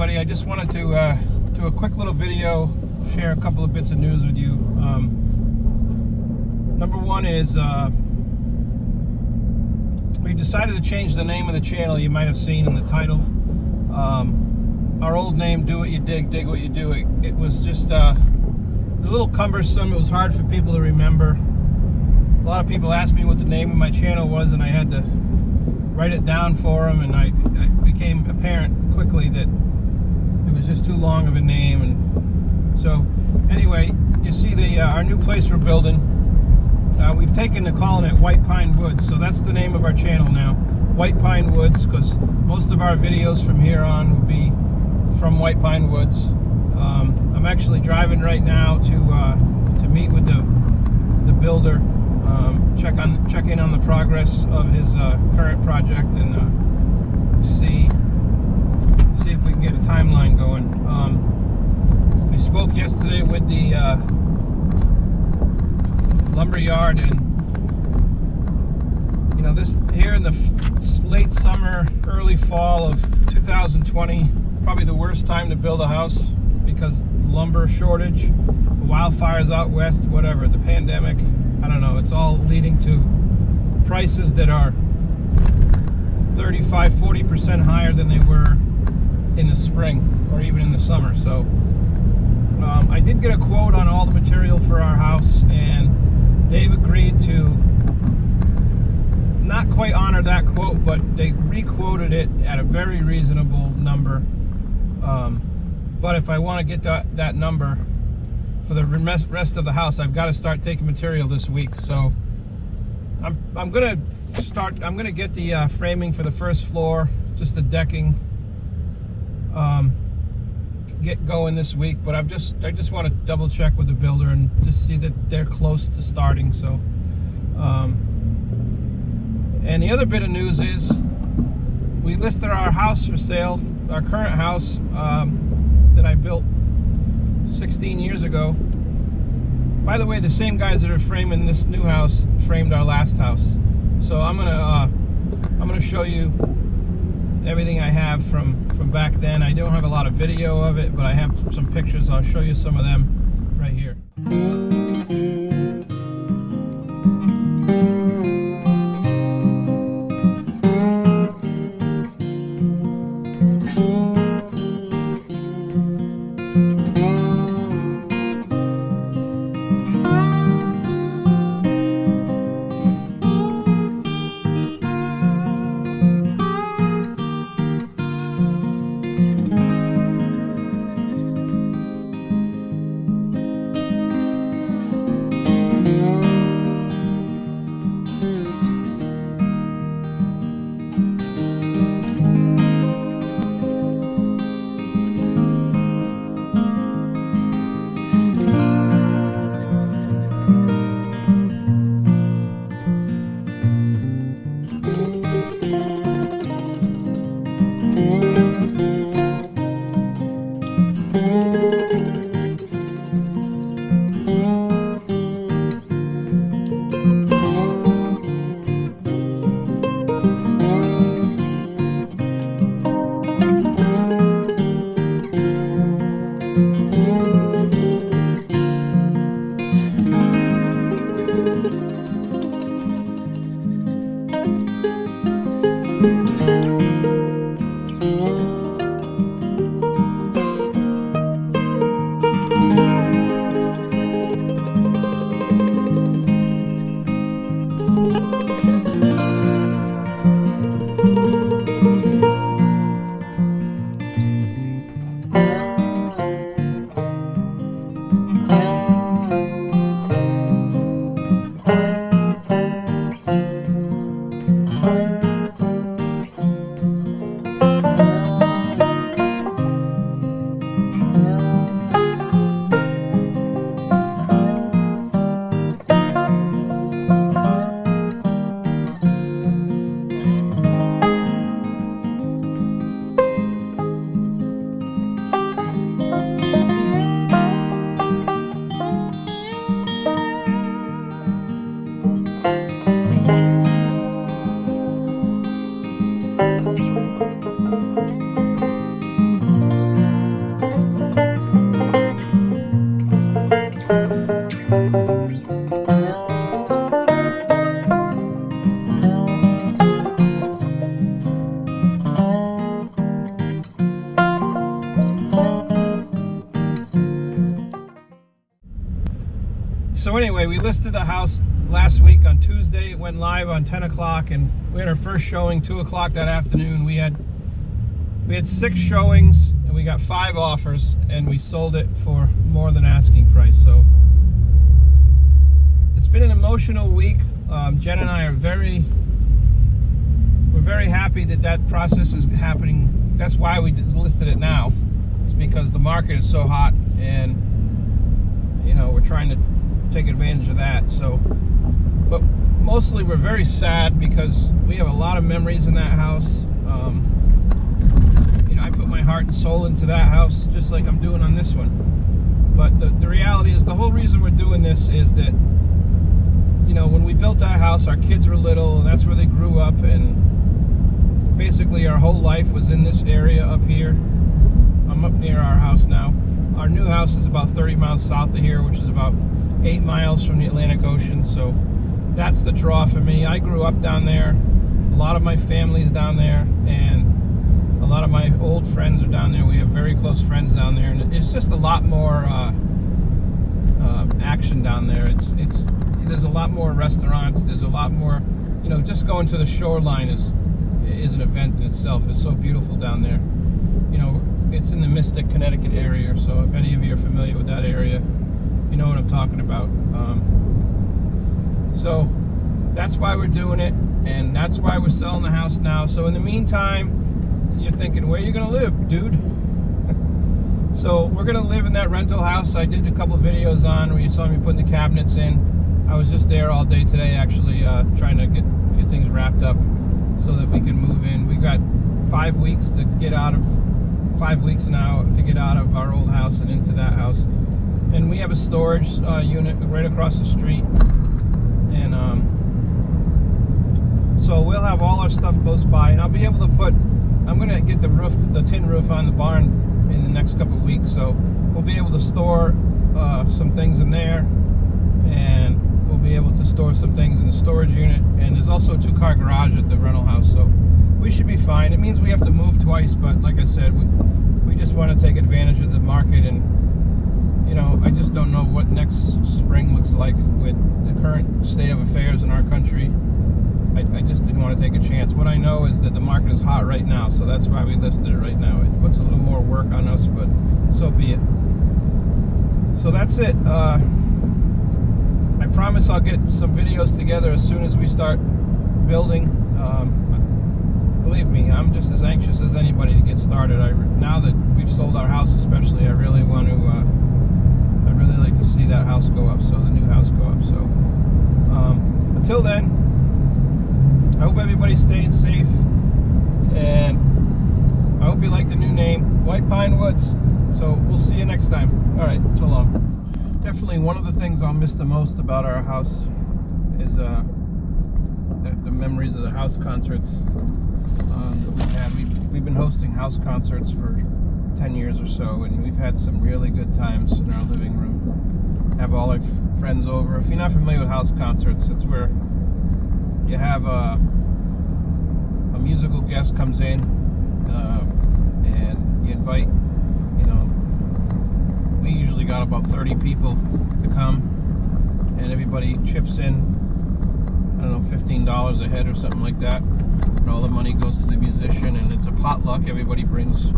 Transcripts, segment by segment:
everybody. I just wanted to do a quick little video, share a couple of bits of news with you. Number one is we decided to change the name of the channel. You might have seen in the title. Our old name, Do What You Dig, Dig What You Do. It was just a little cumbersome. It was hard for people to remember. A lot of people asked me what the name of my channel was, and I had to write it down for them, and it became apparent quickly that it was just too long of a name. And so anyway, you see our new place we're building. We've taken to calling it White Pine Woods, so that's the name of our channel now, White Pine Woods, because most of our videos from here on will be from White Pine Woods. I'm actually driving right now to meet with the builder, check in on the progress of his current project, and see if we can get a timeline going. We spoke yesterday with the lumber yard, and you know, this here in the late summer, early fall of 2020, probably the worst time to build a house because lumber shortage, wildfires out west, whatever, the pandemic, I don't know, it's all leading to prices that are 35-40% higher than they were in the spring or even in the summer. So I did get a quote on all the material for our house, and Dave agreed to not quite honor that quote, but they re-quoted it at a very reasonable number. But if I want to get that number for the rest of the house, I've got to start taking material this week. So I'm gonna get the framing for the first floor, just the decking, get going this week. But I just want to double check with the builder and just see that they're close to starting. So and the other bit of news is we listed our house for sale, our current house that I built 16 years ago. By the way, the same guys that are framing this new house framed our last house. So I'm gonna show you everything I have from back then. I don't have a lot of video of it, but I have some pictures. I'll show you some of them right here. So anyway, we listed the house last week on Tuesday. It went live on 10 o'clock, and we had our first showing 2 o'clock that afternoon. We had 6 showings, and we got 5 offers, and we sold it for more than asking price. So it's been an emotional week. Jen and I are very happy that process is happening. That's why we listed it now. It's because the market is so hot, and we're trying to take advantage of that. So, but mostly we're very sad because we have a lot of memories in that house. I put my heart and soul into that house just like I'm doing on this one. But the reality is, the whole reason we're doing this is that when we built that house, our kids were little, and that's where they grew up, and basically our whole life was in this area up here. I'm up near our house now. Our new house is about 30 miles south of here, which is about 8 miles from the Atlantic Ocean. So that's the draw for me. I grew up down there. A lot of my family's down there, and a lot of my old friends are down there. We have very close friends down there, and it's just a lot more action down there. There's a lot more restaurants. There's a lot more, just going to the shoreline is an event in itself. It's so beautiful down there. It's in the Mystic, Connecticut area, so if any of you are familiar with that area, you know what I'm talking about. So that's why we're doing it, and that's why we're selling the house now. So in the meantime, you're thinking, where are you going to live, dude? So we're going to live in that rental house I did a couple of videos on where you saw me putting the cabinets in. I was just there all day today, actually, trying to get a few things wrapped up so that we can move in. We've got 5 weeks to get out of 5 weeks now to get out of our old house and into that house. And we have a storage unit right across the street, and so we'll have all our stuff close by, and I'll be able to I'm going to get the tin roof on the barn in the next couple of weeks, so we'll be able to store some things in there, and we'll be able to store some things in the storage unit. And there's also a 2-car garage at the rental house, so we should be fine. It means we have to move twice, but like I said, we just want to take advantage of the market. And I just don't know what next spring looks like with the current state of affairs in our country. I just didn't want to take a chance. What I know is that the market is hot right now, so that's why we listed it right now. It puts a little more work on us, but so be it. So that's it. I promise I'll get some videos together as soon as we start building. Believe me, I'm just as anxious as anybody to get started. Now that we've sold our house, especially, I really want to. I'd really like to see that house go up, so the new house go up. So until then, I hope everybody's staying safe, and I hope you like the new name, White Pine Woods. So we'll see you next time. All right, so long. Definitely one of the things I'll miss the most about our house is the memories of the house concerts that we've had. We've been hosting house concerts for 10 years or so, and we've had some really good times in our living room. Have all our friends over. If you're not familiar with house concerts, it's where you have a musical guest comes in, and you invite, we usually got about 30 people to come, and everybody chips in, I don't know, $15 a head or something like that, and all the money goes to the musician, and it's a potluck. Everybody brings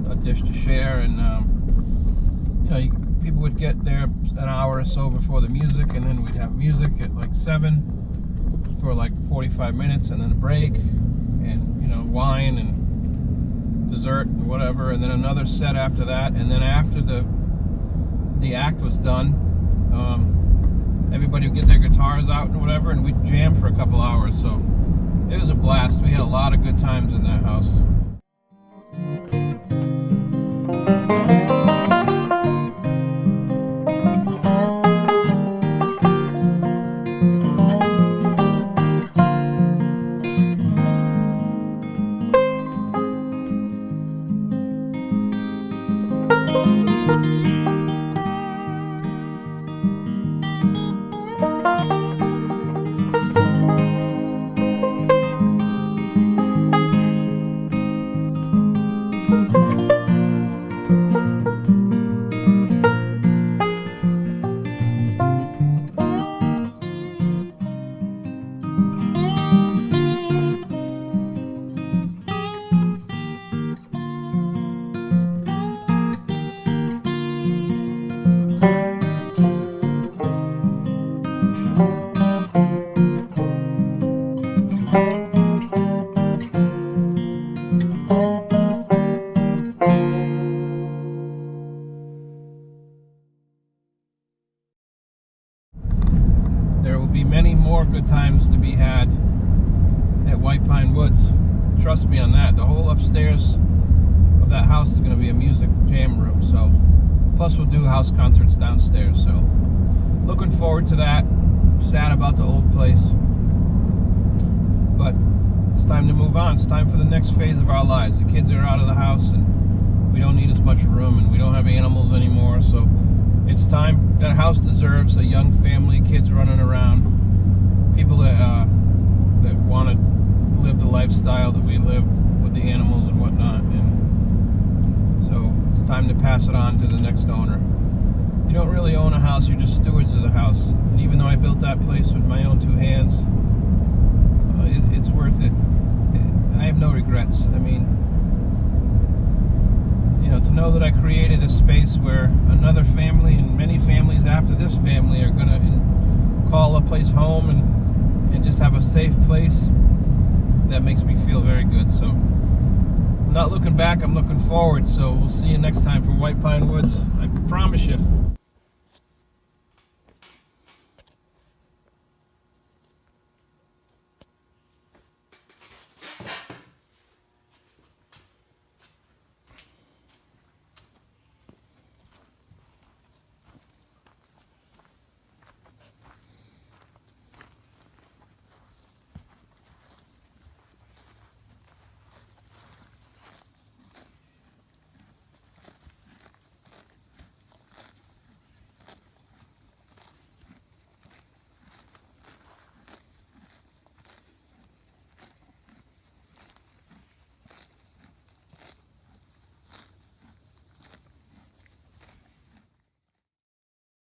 a dish to share, and people would get there an hour or so before the music, and then we'd have music at like 7 for like 45 minutes, and then a break, and wine and dessert and whatever, and then another set after that. And then after the act was done, everybody would get their guitars out and whatever, and we'd jam for a couple hours. So it was a blast. We had a lot of good times in that house. Plus we'll do house concerts downstairs, so looking forward to that. Sad about the old place, but it's time to move on. It's time for the next phase of our lives. The kids are out of the house and we don't need as much room, and we don't have animals anymore, so it's time. That house deserves a young family, kids running around, people that want to live the lifestyle that we live with the animals and whatnot. And so it's time to pass it on to the next owner. You don't really own a house, you're just stewards of the house. And even though I built that place with my own two hands, it's worth it. I have no regrets. I mean, you know, to know that I created a space where another family and many families after this family are going to call a place home and just have a safe place, that makes me feel very good. So I'm not looking back, I'm looking forward. So we'll see you next time for White Pine Woods. I promise you.